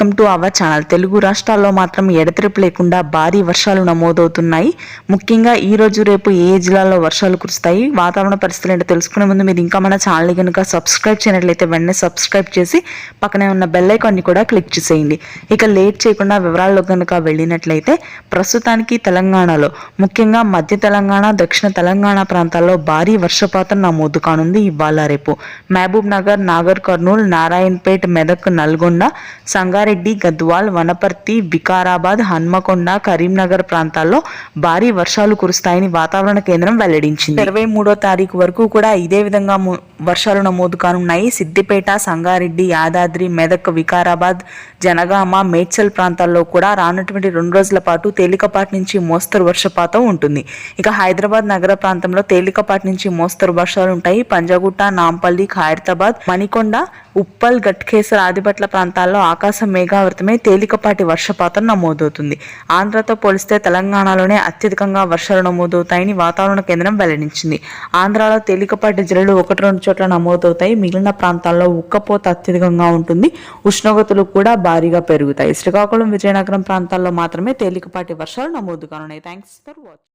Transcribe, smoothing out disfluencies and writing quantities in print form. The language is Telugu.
Welcome to our channel. Telugu రాష్ట్రాల్లో మాత్రం ఎడతెరిపి లేకుండా భారీ వర్షాలు నమోదవుతున్నాయి. ముఖ్యంగా ఈ రోజు రేపు ఏ జిల్లాలో వర్షాలు కురుస్తాయి, వాతావరణ పరిస్థితులు ఏంటో తెలుసుకునే ముందు మీరు ఇంకా మన ఛానల్ కనుక సబ్స్క్రైబ్ చేయనట్లయితే వెంటనే సబ్స్క్రైబ్ చేసి పక్కనే ఉన్న బెల్ ఐకాన్ని కూడా క్లిక్ చేసేయండి. ఇక లేట్ చేయకుండా వివరాల్లో కనుక వెళ్ళినట్లయితే ప్రస్తుతానికి తెలంగాణలో ముఖ్యంగా మధ్య తెలంగాణ, దక్షిణ తెలంగాణ ప్రాంతాల్లో భారీ వర్షపాతం నమోదు కానుంది. ఇవాళ రేపు మహబూబ్ నగర్, నాగర్ కర్నూల్, నారాయణపేట్, మెదక్, నల్గొండ, సంగారెడ్డి, గద్వాల్, వనపర్తి, వికారాబాద్, హన్మకొండ, కరీంనగర్ ప్రాంతాల్లో భారీ వర్షాలు కురుస్తాయని వాతావరణ కేంద్రం వెల్లడించింది. 23వ తారీఖు వరకు కూడా ఇదే విధంగా వర్షాలు నమోదు కానున్నాయి. సిద్దిపేట, సంగారెడ్డి, యాదాద్రి, మెదక్, వికారాబాద్, జనగామ, మేడ్చల్ ప్రాంతాల్లో కూడా రానున్నటువంటి 2 రోజుల పాటు తేలికపాటి నుంచి మోస్తరు వర్షపాతం ఉంటుంది. ఇక హైదరాబాద్ నగర ప్రాంతంలో తేలికపాటి నుంచి మోస్తరు వర్షాలు ఉంటాయి. పంజాగుట్ట, నాంపల్లి, ఖైరతాబాద్, మణికొండ, ఉప్పల్, గట్కేసర్, ఆదిపట్ల ప్రాంతాల్లో ఆకాశం మేఘావృతమై తేలికపాటి వర్షపాతం నమోదవుతుంది. ఆంధ్రతో పోలిస్తే తెలంగాణలోనే అత్యధికంగా వర్షాలు నమోదవుతాయని వాతావరణ కేంద్రం వెల్లడించింది. ఆంధ్రాలో తేలికపాటి జల్లులు 1-2 చోట్ల నమోదవుతాయి. మిగిలిన ప్రాంతాల్లో ఉక్కపోత అత్యధికంగా ఉంటుంది. ఉష్ణోగ్రతలు కూడా భారీగా పెరుగుతాయి. శ్రీకాకుళం, విజయనగరం ప్రాంతాల్లో మాత్రమే తేలికపాటి వర్షాలు నమోదు కానున్నాయి. Thanks for watching.